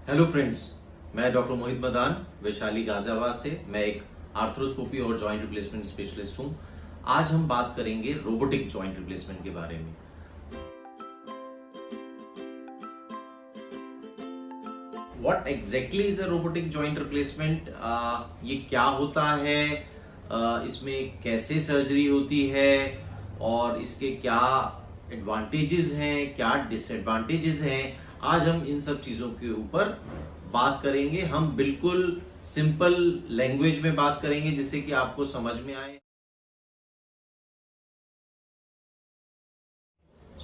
Hello friends, मैं doctor Mohit Madan Vaishali Ghaziabad से। मैं एक आर्थ्रोस्कोपी और जॉइंट रिप्लेसमेंट स्पेशलिस्ट हूं। आज हम बात करेंगे रोबोटिक जॉइंट रिप्लेसमेंट के बारे में। What exactly is a robotic joint replacement? ये क्या होता है, इसमें कैसे सर्जरी होती है और इसके क्या एडवांटेजेस हैं, क्या डिसएडवांटेजेस हैं, आज हम इन सब चीजों के ऊपर बात करेंगे। हम बिल्कुल सिंपल लैंग्वेज में बात करेंगे जिससे कि आपको समझ में आए।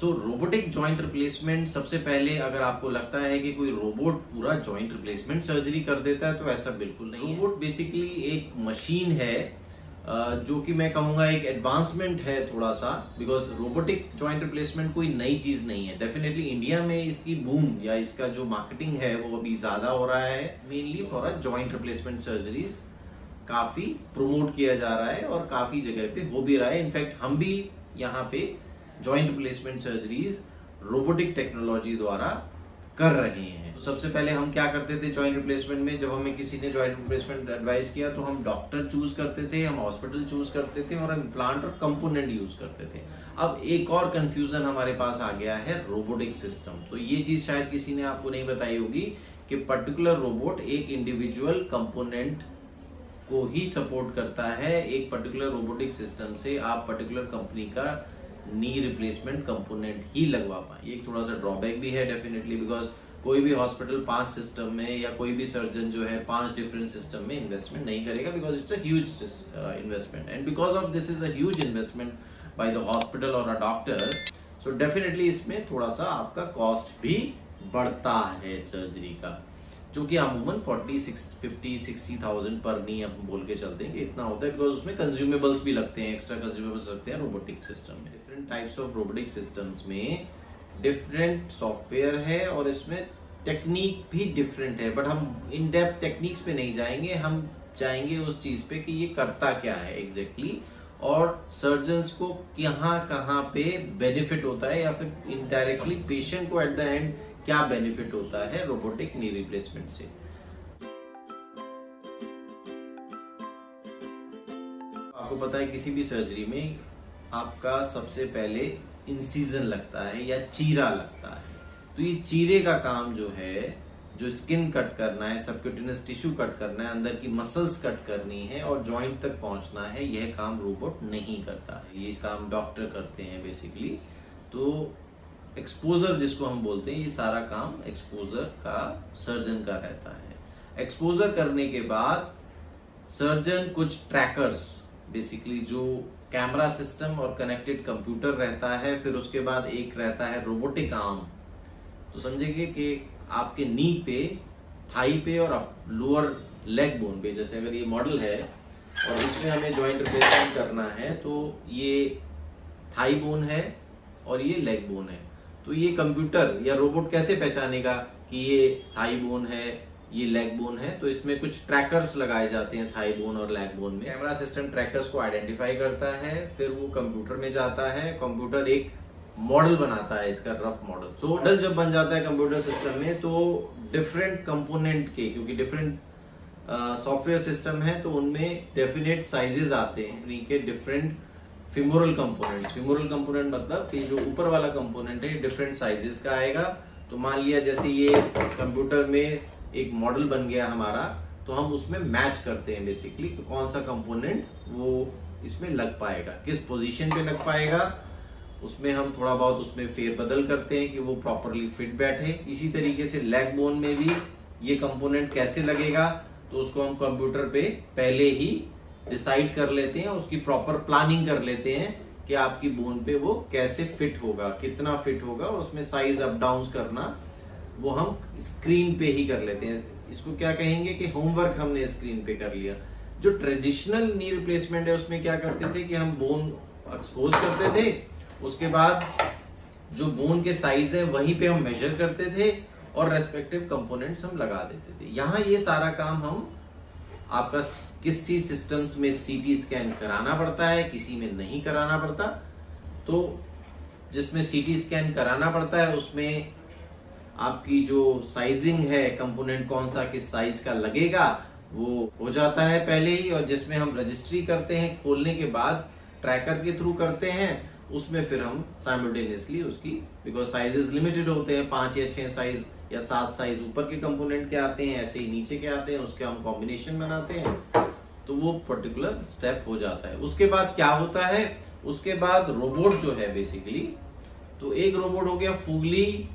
रोबोटिक जॉइंट रिप्लेसमेंट, सबसे पहले अगर आपको लगता है कि कोई रोबोट पूरा जॉइंट रिप्लेसमेंट सर्जरी कर देता है, तो ऐसा बिल्कुल नहीं है। रोबोट बेसिकली एक मशीन है जो कि मैं कहूंगा एक एडवांसमेंट है थोड़ा सा, बिकॉज रोबोटिक जॉइंट रिप्लेसमेंट कोई नई चीज नहीं है। डेफिनेटली इंडिया में इसकी बूम या इसका जो मार्केटिंग है वो अभी ज्यादा हो रहा है, mainly for a joint replacement surgeries काफी प्रोमोट किया जा रहा है और काफी जगह पे हो भी रहा है। इनफैक्ट हम भी यहाँ पे joint replacement surgeries robotic technology द्वारा कर रहे हैं। तो सबसे पहले हम क्या करते थे जॉइंट रिप्लेसमेंट में, जब हमें किसी ने जॉइंट रिप्लेसमेंट एडवाइस किया तो हम डॉक्टर चूज करते थे, हम हॉस्पिटल चूज करते थे और इम्प्लांट और कंपोनेंट यूज करते थे। अब एक और कंफ्यूजन हमारे पास आ गया है, रोबोटिक सिस्टम। तो ये चीज शायद किसी ने आपको नहीं बताई होगी कि पर्टिकुलर रोबोट एक इंडिविजुअल कंपोनेंट को ही सपोर्ट करता है। एक पर्टिकुलर रोबोटिक सिस्टम से आप पर्टिकुलर कंपनी का नी रिप्लेसमेंट कंपोनेंट ही लगवा पाए। ये थोड़ा सा ड्रॉबैक भी है डेफिनेटली, बिकॉज कोई भी हॉस्पिटल 5 सिस्टम में या कोई भी सर्जन जो है 5 डिफरेंट सिस्टम में इन्वेस्टमेंट नहीं करेगा, because it's a huge investment and because of this is a huge investment by the hospital और अ डॉक्टर। सो डेफिनेटली इसमें थोड़ा सा आपका कॉस्ट भी बढ़ता है सर्जरी का, जो कि अमूमन 50-60,000 पर नी हम बोल के चलते हैं कि इतना होता है, बिकॉज उसमें कंज्यूमेबल्स भी लगते हैं, एक्स्ट्रा कंज्यूमेबल्स लगते हैं रोबोटिक सिस्टम में। Different types of robotic systems में डिफरेंट सॉफ्टवेयर है और इसमें टेक्निक भी डिफरेंट है, बट हम इन डेप्थ टेक्निक्स पे नहीं जाएंगे। हम जाएंगे उस चीज पे कि ये करता क्या है एग्जैक्टली और सर्जन्स को कहाँ कहाँ पे बेनिफिट होता है या फिर इनडायरेक्टली पेशेंट को एट द एंड क्या बेनिफिट होता है रोबोटिक नी रिप्लेसमेंट से। आपको पता है किसी भी सर्जरी में आपका सबसे पहले इंसिजन लगता है या चीरा लगता है। तो ये चीरे का काम जो है, जो स्किन कट करना है, सबक्यूटेनियस टिश्यू कट करना है, अंदर की मसल्स कट करनी है और जॉइंट तक पहुंचना है, यह काम रोबोट नहीं करता है। ये काम डॉक्टर करते हैं बेसिकली। तो एक्सपोजर जिसको हम बोलते हैं, ये सारा काम एक्सपोजर का सर्जन का रहता है। एक्सपोजर करने के बाद सर्जन कुछ ट्रैकर्स, बेसिकली जो कैमरा सिस्टम और कनेक्टेड कंप्यूटर रहता है, फिर उसके बाद एक रहता है रोबोटिक आर्म। तो समझेंगे कि आपके नी पे, थाई पे और लोअर लेग बोन पे, जैसे अगर ये मॉडल है और इसमें हमें जॉइंट रिप्लेसमेंट करना है, तो ये थाई बोन है और ये लेग बोन है। तो ये कंप्यूटर या रोबोट कैसे पहचानेगा कि ये थाई बोन है, ये लेग बोन है? तो इसमें कुछ ट्रैकर्स लगाए जाते हैं थाई बोन और लेग बोन में। कैमरा सिस्टम ट्रैकर्स को आइडेंटिफाई करता है, फिर वो कंप्यूटर में जाता है, कंप्यूटर एक मॉडल बनाता है इसका, रफ मॉडल। तो मॉडल जब बन जाता है कंप्यूटर सिस्टम में, तो डिफरेंट कंपोनेंट के, क्योंकि डिफरेंट सॉफ्टवेयर सिस्टम है तो उनमें डेफिनेट साइजेस आते हैं के different femoral component. Femoral component मतलब कि जो ऊपर वाला कंपोनेंट है डिफरेंट साइजेस का आएगा। तो मान लिया जैसे ये कंप्यूटर में एक मॉडल बन गया हमारा, तो हम उसमें मैच करते हैं बेसिकली कि कौन सा कंपोनेंट वो इसमें लग पाएगा, किस पोजीशन पे लग पाएगा। उसमें हम थोड़ा बहुत उसमें फेरबदल करते हैं कि वो प्रॉपरली फिट बैठे। इसी तरीके से लेग बोन में भी ये कंपोनेंट कैसे लगेगा, तो उसको हम कंप्यूटर पे पहले ही डिसाइड कर लेते हैं, उसकी प्रॉपर प्लानिंग कर लेते हैं कि आपकी बोन पे वो कैसे फिट होगा, कितना फिट होगा, और उसमें साइज अप डाउन करना वो हम स्क्रीन पे ही कर लेते हैं। इसको क्या कहेंगे कि होमवर्क हमने स्क्रीन पे कर लिया। जो ट्रेडिशनल नी रिप्लेसमेंट है उसमें क्या करते थे कि हम बोन एक्सपोज करते थे, उसके बाद जो बोन के साइज है वहीं पे हम मेजर करते थे और रेस्पेक्टिव कंपोनेंट्स हम लगा देते थे। यहाँ ये सारा काम हम आपका किसी सिस्टम्स में सीटी स्कैन कराना पड़ता है, किसी में नहीं कराना पड़ता। तो जिसमें सीटी स्कैन कराना पड़ता है उसमें आपकी जो साइजिंग है, कंपोनेंट कौन सा किस साइज का लगेगा वो हो जाता है पहले ही। और जिसमें हम रजिस्ट्री करते हैं खोलने के बाद, ट्रैकर के थ्रू करते हैं, उसमें फिर हम साइमल्टेनियसली उसकी, बिकॉज साइजेस लिमिटेड होते हैं, 5 या 6 साइज या 7 साइज ऊपर के कंपोनेंट के आते हैं, ऐसे ही नीचे के आते हैं, उसके हम कॉम्बिनेशन बनाते हैं, तो वो पर्टिकुलर स्टेप हो जाता है। उसके बाद क्या होता है, उसके बाद रोबोट जो है बेसिकली, तो एक रोबोट हो गया फुली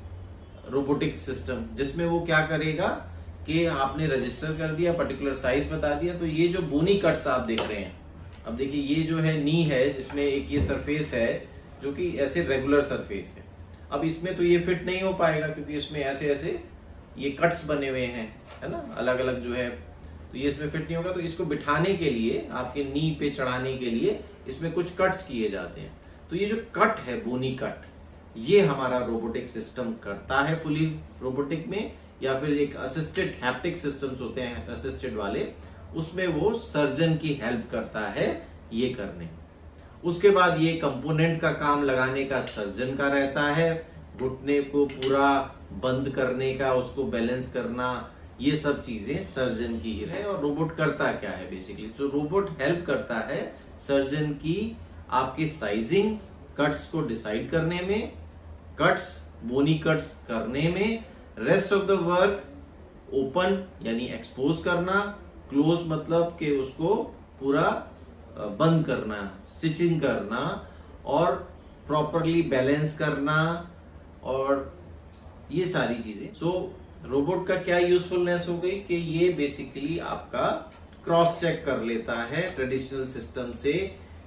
रोबोटिक सिस्टम, जिसमें वो क्या करेगा कि आपने रजिस्टर कर दिया, पर्टिकुलर साइज बता दिया, तो ये जो बोनी कट्स आप देख रहे हैं, अब देखिए ये जो है नी है, जिसमें एक ये सरफेस है जो कि ऐसे रेगुलर सरफेस है। अब इसमें तो ये फिट नहीं हो पाएगा क्योंकि इसमें ऐसे ऐसे ये कट्स बने हुए हैं, है ना, अलग अलग जो है, तो ये इसमें फिट नहीं होगा। तो इसको बिठाने के लिए, आपके नी पे चढ़ाने के लिए इसमें कुछ कट्स किए जाते हैं। तो ये जो कट है, बोनी कट, ये हमारा रोबोटिक सिस्टम करता है फुली रोबोटिक में, या फिर एक असिस्टेड हैप्टिक सिस्टम्स होते हैं असिस्टेड वाले, उसमें वो सर्जन की हेल्प करता है ये करने। उसके बाद ये कंपोनेंट का काम लगाने का सर्जन का रहता है, घुटने को पूरा बंद करने का, उसको बैलेंस करना, ये सब चीजें सर्जन की ही है। और रोबोट करता क्या है बेसिकली, तो रोबोट हेल्प करता है सर्जन की आपकी साइजिंग, कट्स को डिसाइड करने में, कट्स, बोनी कट्स करने में, rest of the work open यानी एक्सपोज करना, क्लोज मतलब कि उसको पूरा बंद करना, स्टिचिंग करना, और प्रॉपरली बैलेंस करना, और ये सारी चीजें। सो रोबोट का क्या यूजफुलनेस हो गई कि ये बेसिकली आपका क्रॉस चेक कर लेता है ट्रेडिशनल सिस्टम से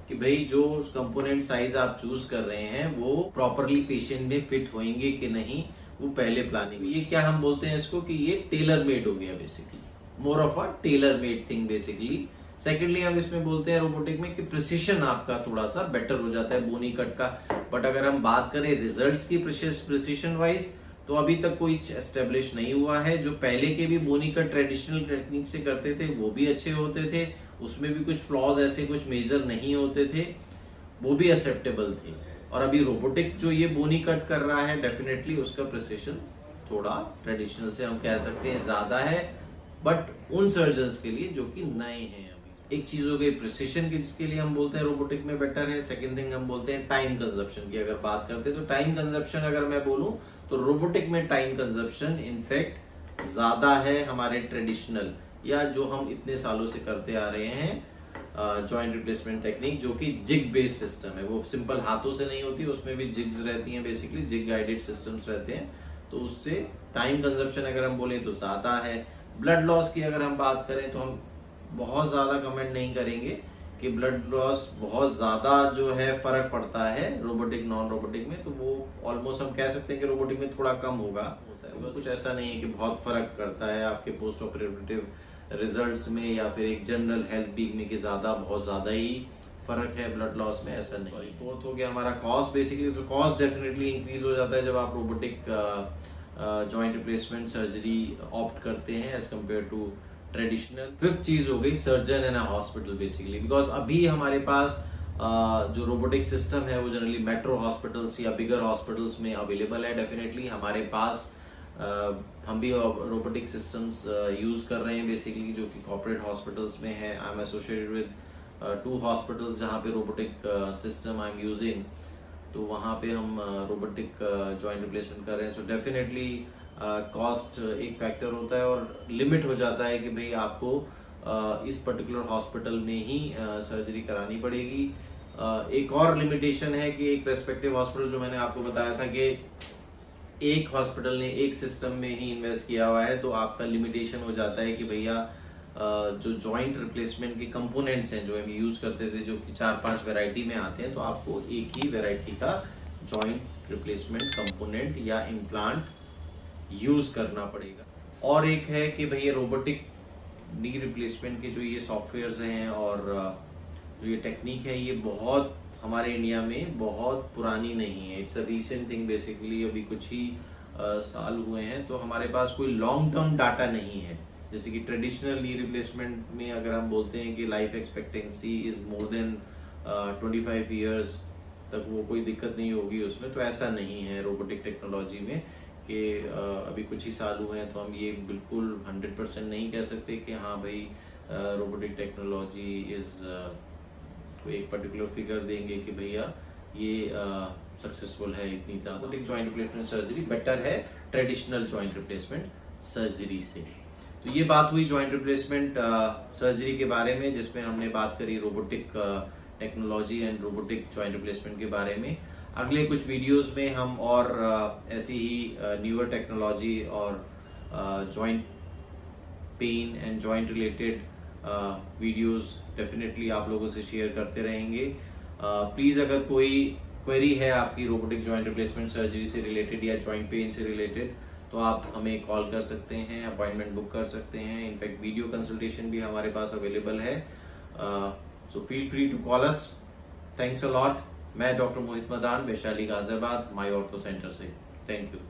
कि भाई जो कंपोनेंट साइज आप चूज कर रहे हैं वो प्रॉपरली पेशेंट में फिट होंगे कि नहीं, वो पहले प्लानिंग। ये क्या हम बोलते हैं इसको कि ये टेलर मेड हो गया basically, more of a tailor made thing basically. Secondly हम इसमें बोलते हैं रोबोटिक में कि प्रिसिशन आपका थोड़ा सा बेटर हो जाता है बोनी कट का। बट अगर हम बात करें रिजल्ट्स की प्रिसिशन वाइज, तो अभी तक कोई एस्टेब्लिश नहीं हुआ है। जो पहले के भी बोनी कट ट्रेडिशनल टेक्निक से करते थे वो भी अच्छे होते थे, उसमें भी कुछ फ्लॉज ऐसे कुछ मेजर नहीं होते थे, वो भी एक्सेप्टेबल थे। और अभी रोबोटिक जो ये बोनी कट कर रहा है, डेफिनेटली उसका प्रिसिशन थोड़ा ट्रेडिशनल से हम कह सकते हैं ज्यादा है, बट उन सर्जन्स के लिए जो कि नए हैं। अभी एक चीज हो गई प्रिसिशन की, जिसके लिए हम बोलते हैं रोबोटिक में बेटर है। सेकंड थिंग हम बोलते हैं टाइम कंजप्शन की। अगर बात करते हैं तो टाइम कंजप्शन अगर मैं बोलूं तो रोबोटिक में टाइम कंजप्शन इनफैक्ट ज्यादा है हमारे ट्रेडिशनल, या जो हम इतने सालों से करते आ रहे हैं जॉइंट रिप्लेसमेंट टेक्निक, जो कि जिग बेस्ड सिस्टम है। वो सिंपल हाथों से नहीं होती, उसमें भी जिग्स रहती हैं, बेसिकली जिग गाइडेड सिस्टम्स रहते हैं, तो उससे टाइम कंजप्शन अगर हम बोले तो ज्यादा है। ब्लड लॉस की अगर हम बात करें तो हम बहुत ज्यादा कमेंट नहीं करेंगे कि ब्लड लॉस बहुत ज्यादा जो है फर्क पड़ता है रोबोटिक नॉन रोबोटिक में, तो वो ऑलमोस्ट हम कह सकते हैं कि रोबोटिक में थोड़ा कम होगा, कुछ ऐसा नहीं है कि बहुत फर्क करता है आपके पोस्ट ऑपरेटिव रिजल्ट्स में या फिर एक जनरल हेल्थ बीक में कि ज्यादा बहुत ज्यादा ही फर्क है ब्लड लॉस में, ऐसा नहीं। फोर्थ हो गया हमारा कॉस्ट बेसिकली, तो कॉस्ट डेफिनेटली इंक्रीज हो जाता है जब आप robotic joint replacement surgery opt करते हैं as compare to traditional. Fifth चीज हो गई surgeon and hospital basically, because अभी हमारे पास जो रोबोटिक सिस्टम है वो जनरली मेट्रो हॉस्पिटल्स या बिगर हॉस्पिटल्स में अवेलेबल है। डेफिनेटली हमारे पास हम भी रोबोटिक सिस्टम्स यूज कर रहे हैं बेसिकली, जो कि कॉर्पोरेट हॉस्पिटल्स में है। I am associated with 2 hospitals जहाँ पे robotic system I am using, तो वहाँ पे हम रोबोटिक जॉइंट रिप्लेसमेंट कर रहे हैं। सो डेफिनेटली कॉस्ट एक फैक्टर होता है और लिमिट हो जाता है कि भाई आपको इस पर्टिकुलर हॉस्पिटल में ही सर्जरी करानी पड़ेगी। एक और लिमिटेशन है कि एक रेस्पेक्टिव हॉस्पिटल, जो मैंने आपको बताया था कि एक हॉस्पिटल ने एक सिस्टम में ही इन्वेस्ट किया हुआ है, तो आपका लिमिटेशन हो जाता है कि भैया जो जॉइंट रिप्लेसमेंट के कंपोनेंट्स हैं जो हम यूज करते थे, जो कि 4-5 वैरायटी में आते हैं, तो आपको एक ही वैरायटी का जॉइंट रिप्लेसमेंट कंपोनेंट या इम्प्लांट यूज करना पड़ेगा। और एक है कि भैया रोबोटिक नी रिप्लेसमेंट के जो ये सॉफ्टवेयर्स हैं और जो ये टेक्निक है, ये बहुत हमारे इंडिया में बहुत पुरानी नहीं है, it's a recent thing basically, अभी कुछ ही साल हुए हैं। तो हमारे पास कोई लॉन्ग टर्म डाटा नहीं है, जैसे कि ट्रेडिशनल नी रिप्लेसमेंट में अगर हम बोलते हैं कि life expectancy is more than 25 years तक, वो कोई दिक्कत नहीं होगी उसमें, तो ऐसा नहीं है रोबोटिक टेक्नोलॉजी में, कि अभी कुछ ही साल हुए हैं, तो हम ये बिल्कुल 100% नहीं कह सकते कि हाँ भाई रोबोटिक टेक्नोलॉजी इज कोई एक पर्टिकुलर फिगर देंगे कि भैया ये सक्सेसफुल है इतनी ज़्यादा। Robotic joint replacement surgery better है ट्रेडिशनल जॉइंट रिप्लेसमेंट सर्जरी से। तो ये बात हुई जॉइंट रिप्लेसमेंट सर्जरी के बारे में, जिसमें हमने बात करी robotic technology and robotic joint replacement के बारे में। अगले कुछ वीडियोस में हम और ऐसी ही न्यूअर टेक्नोलॉजी और joint pain and joint related videos definitely आप लोगों से शेयर करते रहेंगे। प्लीज़ अगर कोई क्वेरी है आपकी रोबोटिक जॉइंट रिप्लेसमेंट सर्जरी से रिलेटेड या जॉइंट पेन से रिलेटेड, तो आप हमें कॉल कर सकते हैं, अपॉइंटमेंट बुक कर सकते हैं। इनफैक्ट वीडियो कंसल्टेशन भी हमारे पास अवेलेबल है। So feel free to call us. Thanks a lot. मैं doctor Mohit Madan, Vaishali Ghaziabad, my ortho centre से। Thank you.